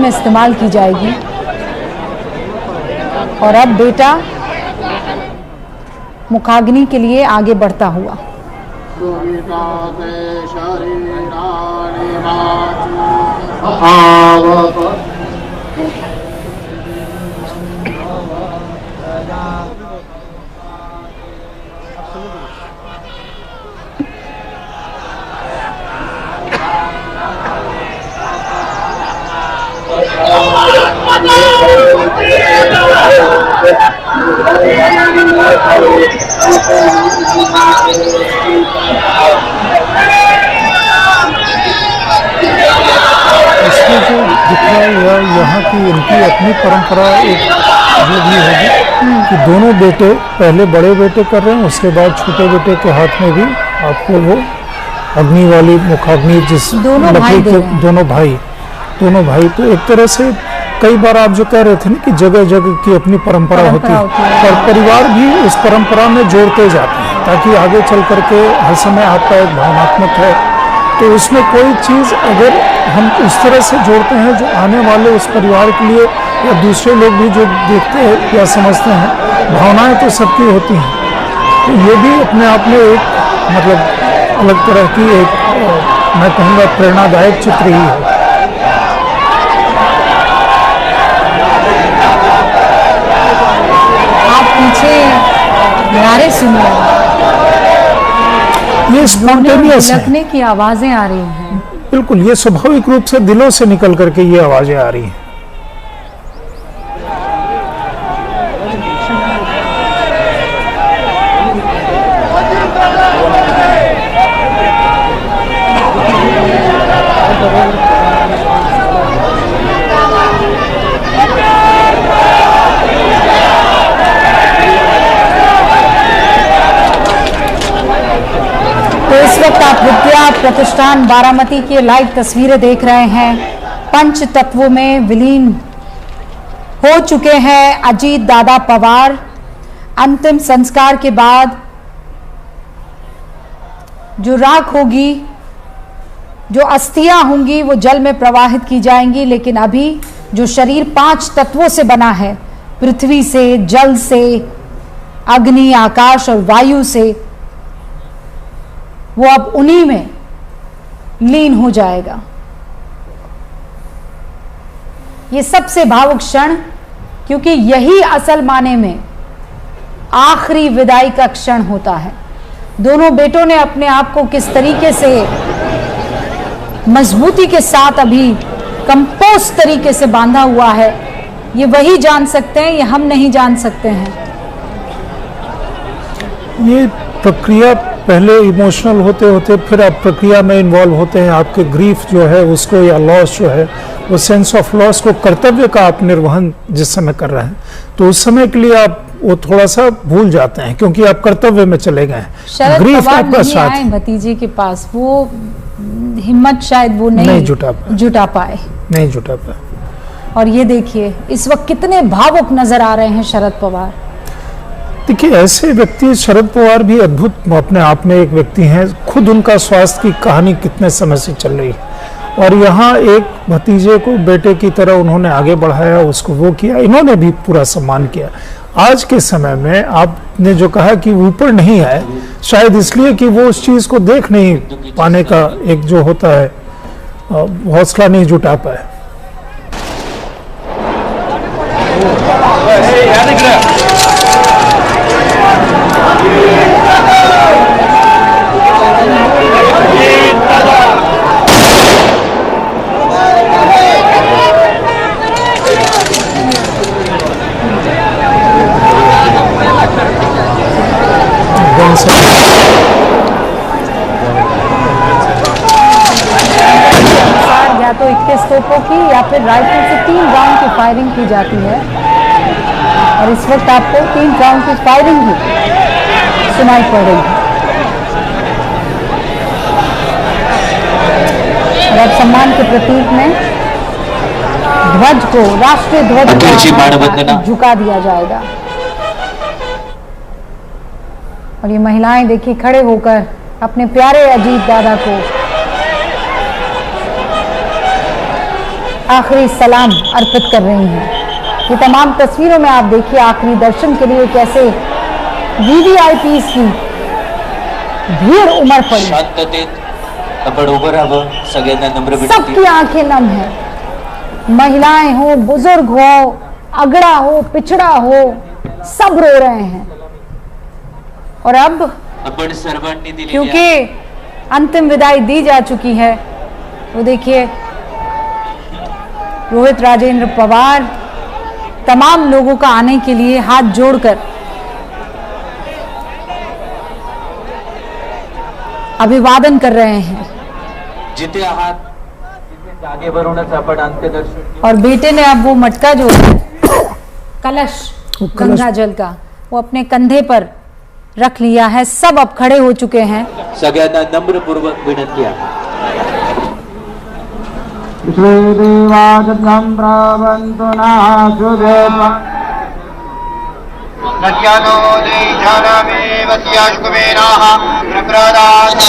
में इस्तेमाल की जाएगी। और अब बेटा मुखाग्नि के लिए आगे बढ़ता हुआ। इसमें जो दिख रहा है यहाँ की इनकी अपनी परंपरा एक जो भी होगी कि दोनों बेटे पहले बड़े बेटे कर रहे हैं, उसके बाद छोटे बेटे के हाथ में भी आपको वो अग्नि वाली मुखाग्नि जिस लकड़ी के दोनों भाई तो एक तरह से कई बार आप जो कह रहे थे ना कि जगह जगह की अपनी परंपरा होती है और परिवार भी उस परंपरा में जोड़ते जाते हैं ताकि आगे चल करके हर समय आपका एक भावनात्मक है तो उसमें कोई चीज़ अगर हम उस तरह से जोड़ते हैं जो आने वाले उस परिवार के लिए या दूसरे लोग भी जो देखते हैं या समझते हैं, भावनाएं तो सबकी होती हैं, तो ये भी अपने आप में एक मतलब अलग तरह की एक मैं कहूँगा प्रेरणादायक चित्र ही है। आप पीछे नारे सुनिए, ये स्पॉन्टेनियस लखने की आवाजें आ रही हैं। बिल्कुल, ये स्वाभाविक रूप से दिलों से निकल करके ये आवाजें आ रही हैं। तो इस वक्त आप विद्या प्रतिष्ठान बारामती की लाइव तस्वीरें देख रहे हैं। पंच तत्वों में विलीन हो चुके हैं अजीत दादा पवार। अंतिम संस्कार के बाद जो राख होगी, जो अस्थियां होंगी वो जल में प्रवाहित की जाएंगी, लेकिन अभी जो शरीर 5 तत्वों से बना है, पृथ्वी से, जल से, अग्नि, आकाश और वायु से, वो अब उन्हीं में लीन हो जाएगा। ये सबसे भावुक क्षण, क्योंकि यही असल माने में आखिरी विदाई का क्षण होता है। दोनों बेटों ने अपने आप को किस तरीके से मजबूती के साथ अभी कंपोज तरीके से बांधा हुआ है, ये वही जान सकते हैं, ये हम नहीं जान सकते हैं। ये प्रक्रिया पहले इमोशनल होते होते फिर आप प्रक्रिया में इन्वॉल्व होते हैं। आपके ग्रीफ जो है उसको या लॉस जो है वो सेंस ऑफ लॉस को, कर्तव्य का आप निर्वहन जिस समय कर रहे हैं तो उस समय के लिए आप वो थोड़ा सा भूल जाते हैं क्योंकि आप कर्तव्य में चले गए हैं। ग्रीफ आपका साथ भतीजे के पास वो हिम्मत शायद वो नहीं जुटा पाए। और ये देखिए इस वक्त कितने भावुक नजर आ रहे हैं शरद पवार। देखिए ऐसे व्यक्ति, शरद पवार भी अद्भुत अपने आप में एक व्यक्ति हैं। खुद उनका स्वास्थ्य की कहानी कितने समय से चल रही है और यहाँ एक भतीजे को बेटे की तरह उन्होंने आगे बढ़ाया, उसको वो किया, इन्होंने भी पूरा सम्मान किया। आज के समय में आपने जो कहा कि ऊपर नहीं आए, शायद इसलिए कि वो उस चीज को देख नहीं पाने का एक जो होता है हौसला नहीं जुटा पाए। या तो 21 तोपों की या फिर राइफल से 3 राउंड की फायरिंग की जाती है और इस वक्त आपको 3 राउंड की फायरिंग भी सुनाई पड़ रही है। और सम्मान के प्रतीक में ध्वज को, राष्ट्रीय ध्वज झुका दिया जाएगा। और ये महिलाएं देखिए खड़े होकर अपने प्यारे अजीत दादा को आखिरी सलाम अर्पित कर रही हैं। ये तमाम तस्वीरों में आप देखिए आखिरी दर्शन के लिए कैसे VVIPs की भीड़ उमड़ पड़ी। शांततेत आपण उभं राहावं, सगळ्यांना नम्र विनंती। सबकी आंखें नम है, महिलाएं हो, बुजुर्ग हो, अगड़ा हो, पिछड़ा हो, सब रो रहे हैं। और अब आपण सर्वांनी दिलेली क्योंकि अंतिम विदाई दी जा चुकी है, वो देखिए रोहित राजेंद्र पवार तमाम लोगों का आने के लिए हाथ जोड़कर अभिवादन कर रहे हैं। जिथे आहात तिथे जागेवरूनच आपण अंत्यदर्शन और बेटे ने अब वो मटका जो है कलश गंगा जल का वो अपने कंधे पर रख लिया है। सब अब खड़े हो चुके हैं। सगळ्यांना नम्रपूर्वक विनंती आहे। नद्यानो देशानामेव स्याश्कुमेनाः प्रप्रदात्